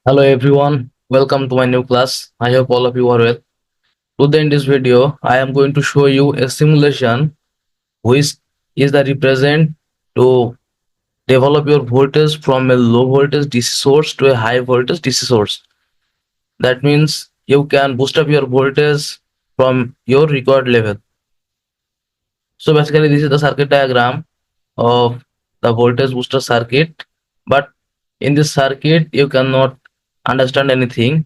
Hello everyone, welcome to my new class. I hope all of you are well. Today in this video, I am going to show you a simulation which is the represent to develop your voltage from a low voltage DC source to a high voltage DC source. That means you can boost up your voltage from your required level. So basically this is the circuit diagram of the voltage booster circuit, but in this circuit you cannot understand anything.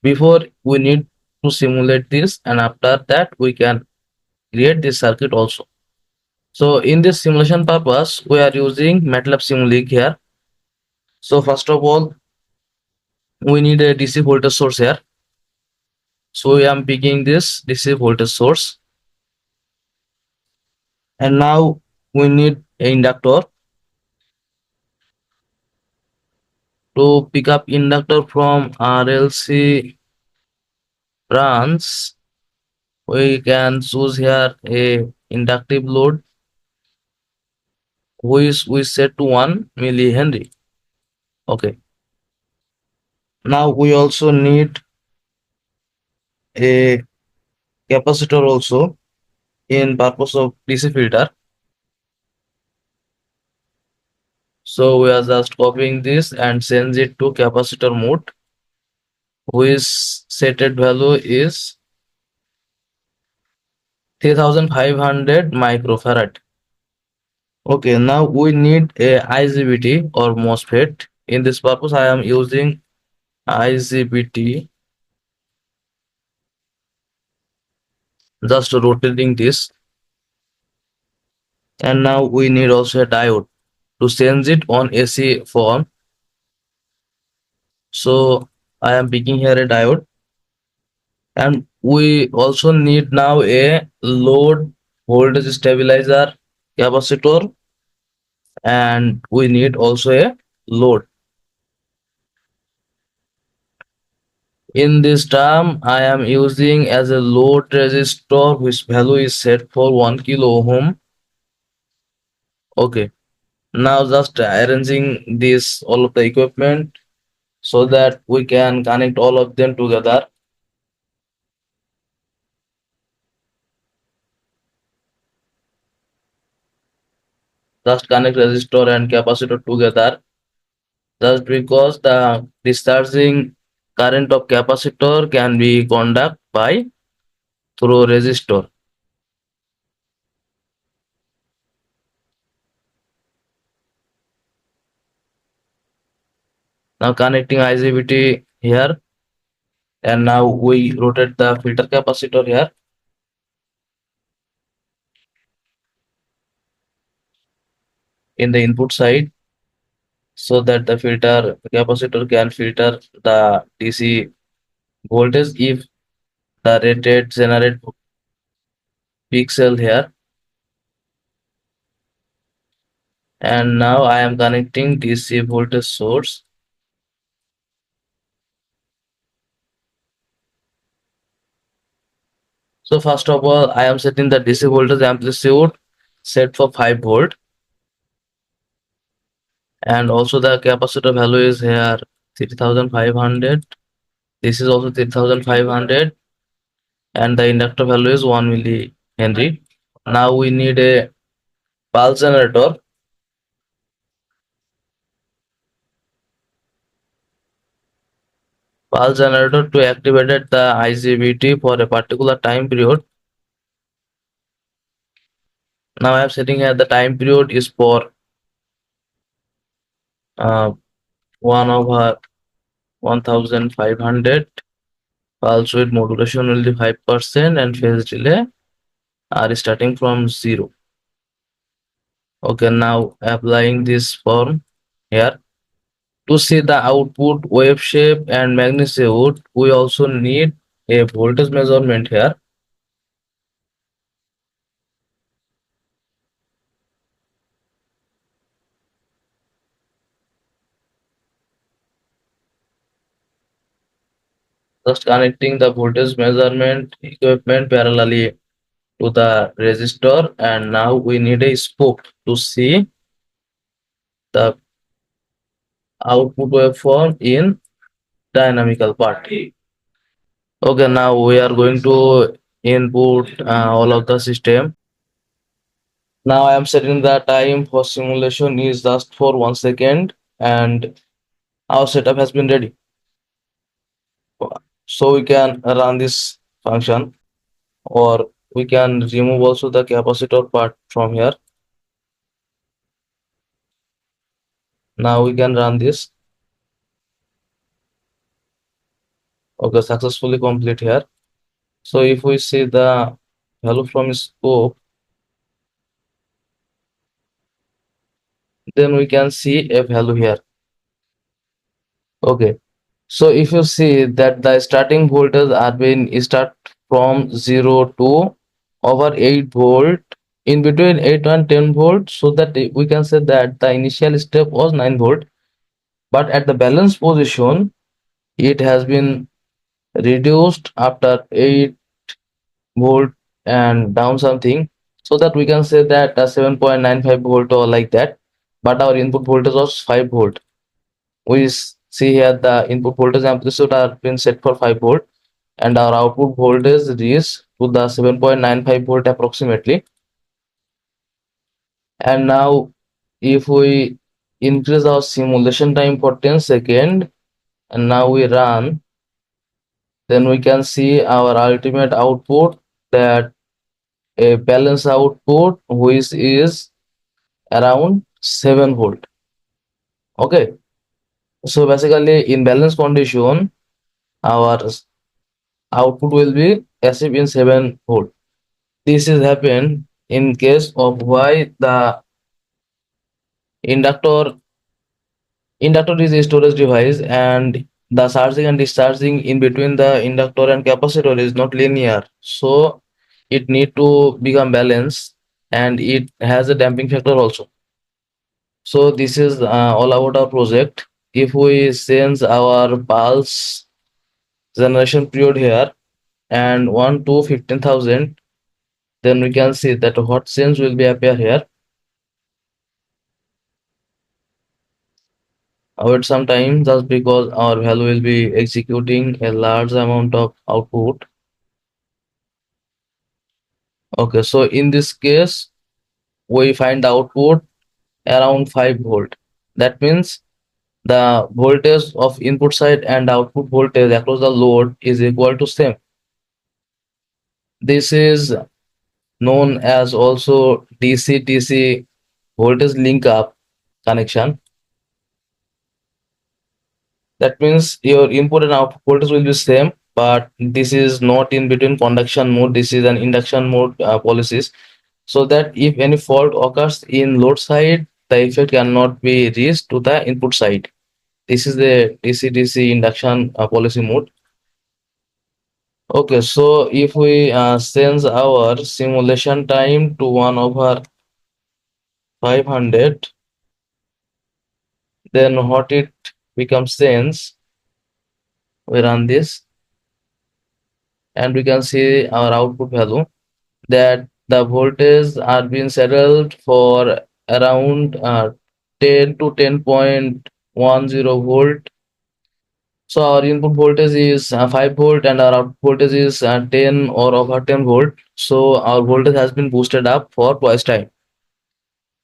Before we need to simulate this, and after that we can create this circuit also. So in this simulation purpose we are using MATLAB Simulink here. So first of all we need a DC voltage source here. So I am picking this DC voltage source, and now we need an inductor. To pick up inductor from RLC branch, we can choose here a inductive load which we set to 1 millihenry. Okay, now we also need a capacitor also in purpose of DC filter. So we are just copying this and change it to capacitor mode, which setted value is 3500 microfarad. Okay, now we need a IGBT or MOSFET. In this purpose I am using IGBT, just rotating this. And now we need also a diode to change it on AC form. So I am picking here a diode, and we also need now a load voltage stabilizer capacitor, and we need also a load. In this term I am using as a load resistor which value is set for 1 kilo ohm. Okay, now just arranging this all of the equipment so that we can connect all of them together. Just connect resistor and capacitor together, just because the discharging current of capacitor can be conducted by through resistor. Now connecting IGBT here, and now we rotate the filter capacitor here. In the input side, so that the filter capacitor can filter the DC voltage if the rated generate pixel here. And now I am connecting DC voltage source. So first of all, I am setting the DC voltage amplitude set for 5 volt, and also the capacitor value is here 3500. This is also 3500, and the inductor value is 1 millihenry. Now we need a pulse generator. Pulse generator to activate the IGBT for a particular time period. Now I am setting here the time period is for 1 over 1500. Pulse width modulation will be 5%, and phase delay are starting from 0. Okay, now applying this form here. To see the output wave shape and magnitude, we also need a voltage measurement here. Just connecting the voltage measurement equipment parallelly to the resistor, and now we need a scope to see the output waveform in dynamical part. Okay, now we are going to input all of the system. Now I am setting the time for simulation is just for 1 second, and our setup has been ready. So we can run this function, or we can remove also the capacitor part from here. Now we can run this. Okay, successfully complete here. So if we see the value from scope, then we can see a value here. Okay, so if you see that the starting voltage are been start from 0 to over 8 volt, in between 8 and 10 volt, so that we can say that the initial step was 9 volt, but at the balance position it has been reduced after 8 volt and down something, so that we can say that 7.95 volt or like that, but our input voltage was 5 volt. We see here the input voltage amplitude are been set for 5 volt, and our output voltage is to the 7.95 volt approximately. And now if we increase our simulation time for 10 seconds, and now we run, then we can see our ultimate output, that a balance output which is around 7 volt. Okay, so basically in balance condition our output will be passive in 7 volt. This is happened in case of why the inductor inductor is a storage device, and the charging and discharging in between the inductor and capacitor is not linear, so it need to become balanced, and it has a damping factor also. So this is all about our project. If we sense our pulse generation period here and 1 to 15,000, then we can see that what change will be appear here. Wait some time, just because our value will be executing a large amount of output. Okay, so in this case we find the output around 5 volt. That means the voltage of input side and output voltage across the load is equal to same. This is known as also DC-DC voltage link up connection. That means your input and output voltage will be same, but this is not in between conduction mode. This is an induction mode policies. So that if any fault occurs in load side, the effect cannot be reached to the input side. This is the DC-DC induction policy mode. Okay, so if we sense our simulation time to 1 over 500, then what it becomes sense, we run this, and we can see our output value, that the voltage are being settled for around 10 to 10.10 volt. So our input voltage is 5 volt, and our output voltage is 10 or over 10 volt. So our voltage has been boosted up for twice time.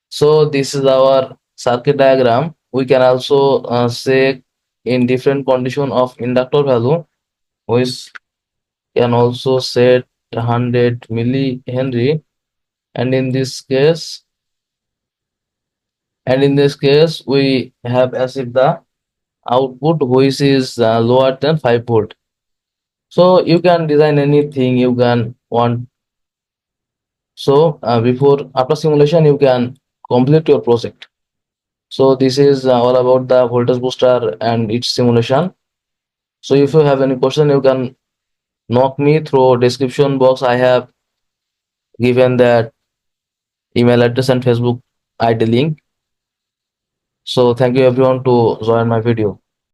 So this is our circuit diagram. We can also say in different condition of inductor value, which can also set 100 millihenry, and in this case we have as if the output which is lower than 5 volt. So you can design anything you can want. So before after simulation you can complete your project. So this is all about the voltage booster and its simulation. So if you have any question, you can knock me through description box. I have given that email address and Facebook ID link. So thank you everyone to join my video.